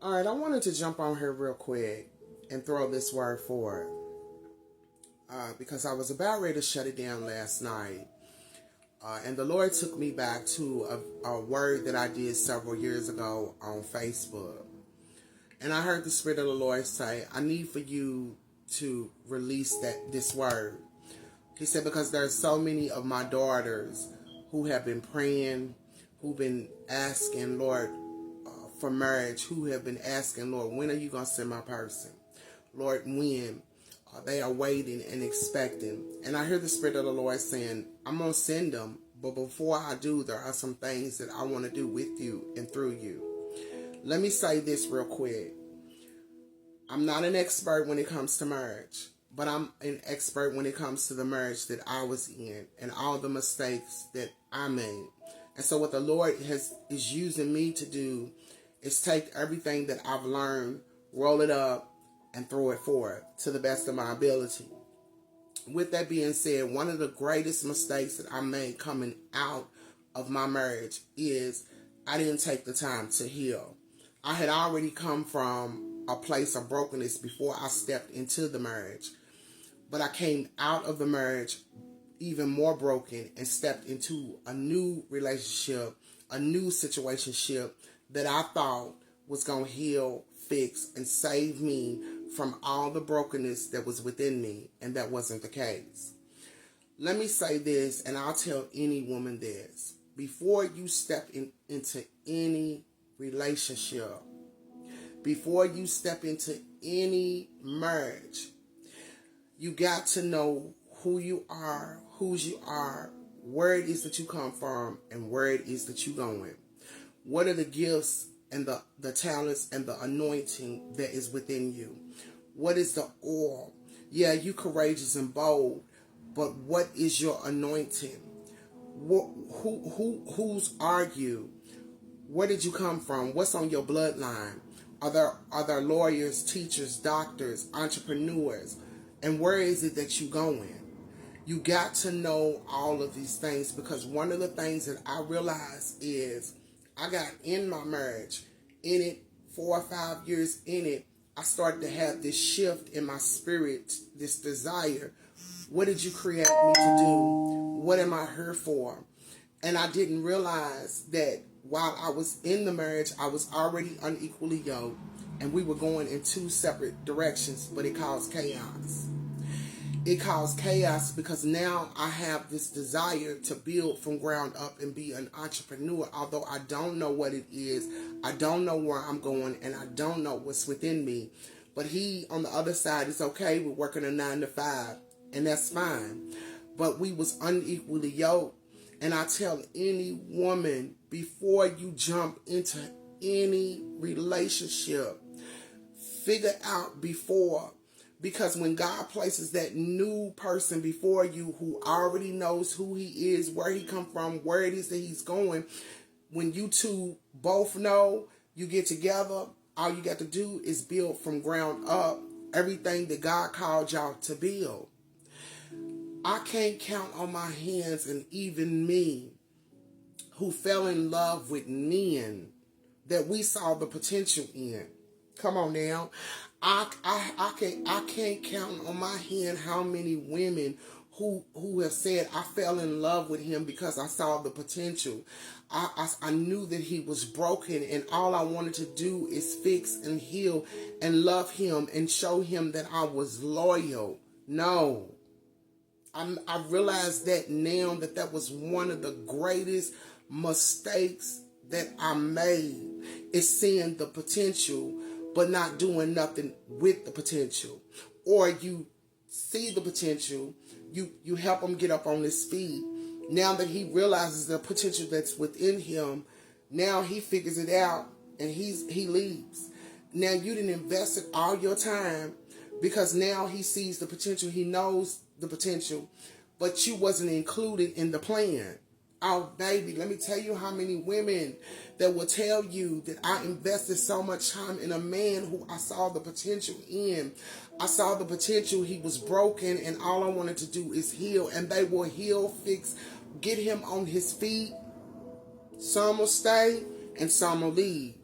All right, I wanted to jump on here real quick and throw this word forward because I was about ready to shut it down last night. And the Lord took me back to a word that I did several years ago on Facebook. And I heard the Spirit of the Lord say, I need for you to release this word. He said, because there's so many of my daughters who have been praying, who've been asking, Lord, for marriage, who have been asking, Lord, when are you going to send my person? Lord, when? They are waiting and expecting. And I hear the Spirit of the Lord saying, I'm going to send them. But before I do, there are some things that I want to do with you and through you. Let me say this real quick. I'm not an expert when it comes to marriage, but I'm an expert when it comes to the marriage that I was in and all the mistakes that I made. And so what the Lord is using me to do is take everything that I've learned, roll it up, and throw it forward to the best of my ability. With that being said, one of the greatest mistakes that I made coming out of my marriage is I didn't take the time to heal. I had already come from a place of brokenness before I stepped into the marriage. But I came out of the marriage even more broken and stepped into a new relationship, a new situationship that I thought was going to heal, fix, and save me from all the brokenness that was within me, and that wasn't the case. Let me say this, and I'll tell any woman this. Before you step into any relationship, before you step into any marriage, you got to know who you are, whose you are, where it is that you come from, and where it is that you're going. What are the gifts and the talents and the anointing that is within you? What is the oil? Yeah, you courageous and bold, but what is your anointing? Whose are you? Where did you come from? What's on your bloodline? Are there lawyers, teachers, doctors, entrepreneurs? And where is it that you're going? You got to know all of these things, because one of the things that I realized is I got in my marriage, in it, 4 or 5 years in it, I started to have this shift in my spirit, this desire. What did you create me to do? What am I here for? And I didn't realize that while I was in the marriage, I was already unequally yoked, and we were going in two separate directions, but it caused chaos. It caused chaos because now I have this desire to build from ground up and be an entrepreneur, although I don't know what it is. I don't know where I'm going, and I don't know what's within me. But he, on the other side, is okay with working a 9 to 5, and that's fine. But we was unequally yoked. And I tell any woman, before you jump into any relationship, figure out before. Because when God places that new person before you who already knows who he is, where he come from, where it is that he's going, when you two both know, you get together, all you got to do is build from ground up everything that God called y'all to build. I can't count on my hands, and even me, who fell in love with men that we saw the potential in. Come on now. I can't count on my hand how many women who have said, I fell in love with him because I saw the potential. I knew that he was broken, and all I wanted to do is fix and heal and love him and show him that I was loyal. No. I realized that now that was one of the greatest mistakes that I made, is seeing the potential but not doing nothing with the potential. Or you see the potential, you help him get up on his feet. Now that he realizes the potential that's within him, now he figures it out and he leaves. Now you didn't invest all your time because now he sees the potential, he knows the potential, but you wasn't included in the plan. Oh, baby, let me tell you how many women that will tell you that I invested so much time in a man who I saw the potential in. I saw the potential. He was broken, and all I wanted to do is heal. And they will heal, fix, get him on his feet. Some will stay, and some will leave.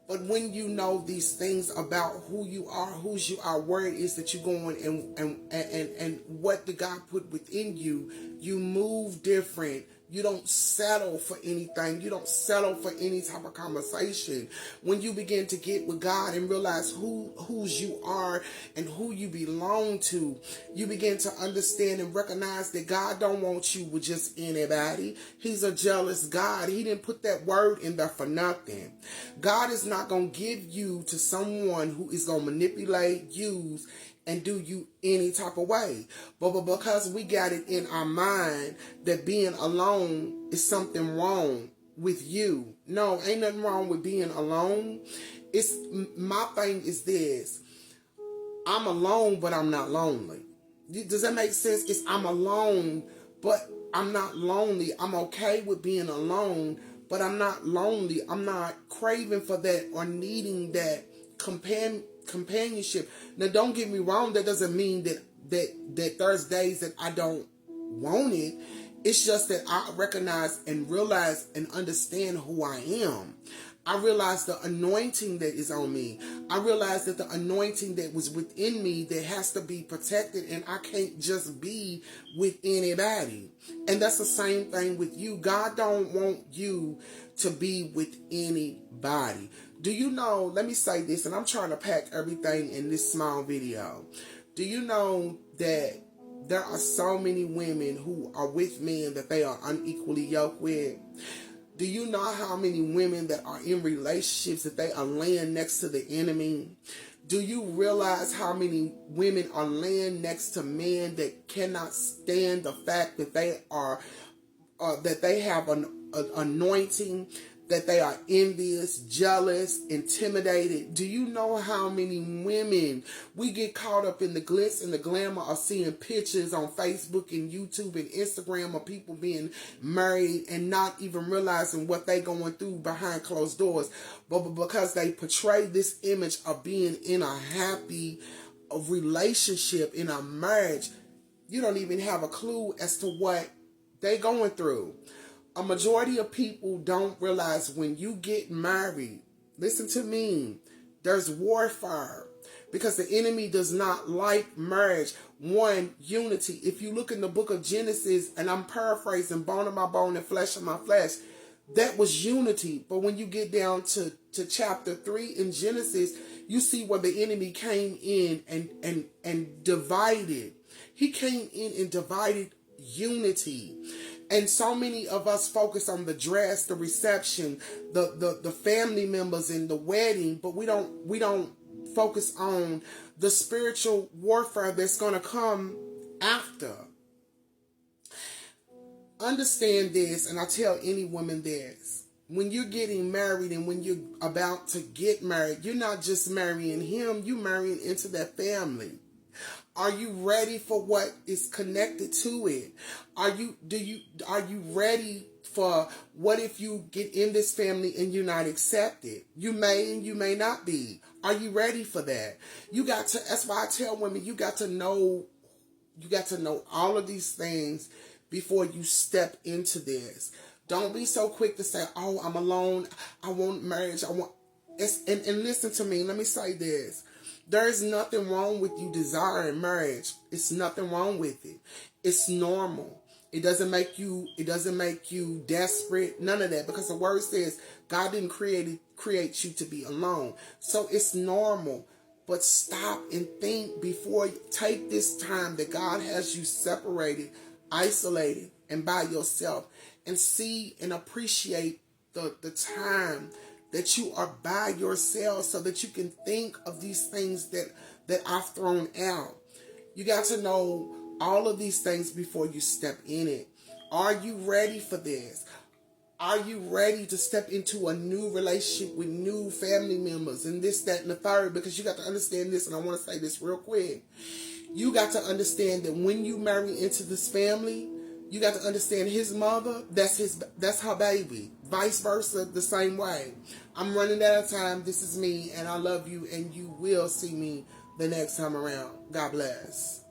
But when you know these things about who you are, whose you are, where it is that you're going, and what the God put within you, you move different. You don't settle for anything. You don't settle for any type of conversation. When you begin to get with God and realize whose you are and who you belong to, you begin to understand and recognize that God don't want you with just anybody. He's a jealous God. He didn't put that word in there for nothing. God is not going to give you to someone who is going to manipulate, use, and do you any type of way. But because we got it in our mind that being alone is something wrong with you. No, ain't nothing wrong with being alone. It's my thing is this. I'm alone, but I'm not lonely. Does that make sense? It's I'm alone, but I'm not lonely. I'm okay with being alone, but I'm not lonely. I'm not craving for that or needing that companionship. Now, don't get me wrong. That doesn't mean that there's days that I don't want it. It's just that I recognize and realize and understand who I am. I realize the anointing that is on me. I realize that the anointing that was within me that has to be protected, and I can't just be with anybody. And that's the same thing with you. God don't want you to be with anybody. Do you know, let me say this, and I'm trying to pack everything in this small video. Do you know that there are so many women who are with men that they are unequally yoked with? Do you know how many women that are in relationships that they are laying next to the enemy? Do you realize how many women are laying next to men that cannot stand the fact that they are that they have an anointing, that they are envious, jealous, intimidated? Do you know how many women we get caught up in the glitz and the glamour of seeing pictures on Facebook and YouTube and Instagram of people being married and not even realizing what they going through behind closed doors, but because they portray this image of being in a happy relationship, in a marriage, you don't even have a clue as to what they going through. A majority of people don't realize when you get married, listen to me, there's warfare because the enemy does not like marriage. One, unity. If you look in the book of Genesis, and I'm paraphrasing, bone of my bone and flesh of my flesh, that was unity. But when you get down to chapter 3 in Genesis, you see where the enemy came in and divided. He came in and divided unity. And so many of us focus on the dress, the reception, the family members and the wedding, but we don't focus on the spiritual warfare that's going to come after. Understand this, and I tell any woman this. When you're getting married and when you're about to get married, you're not just marrying him, you're marrying into that family. Are you ready for what is connected to it? Are you ready for what if you get in this family and you're not accepted? You may and you may not be. Are you ready for that? That's why I tell women, you got to know all of these things before you step into this. Don't be so quick to say, oh, I'm alone, I want marriage, and listen to me, let me say this. There is nothing wrong with you desiring marriage. It's nothing wrong with it. It's normal. It doesn't make you desperate. None of that. Because the word says God didn't create you to be alone. So it's normal. But stop and think before you take this time that God has you separated, isolated, and by yourself. And see and appreciate the time that you are by yourself so that you can think of these things that I've thrown out. You got to know all of these things before you step in it. Are you ready for this? Are you ready to step into a new relationship with new family members and this, that, and the third? Because you got to understand this, and I want to say this real quick. You got to understand that when you marry into this family, you got to understand his mother, that's her baby. Vice versa, the same way. I'm running out of time. This is me, and I love you, and you will see me the next time around. God bless.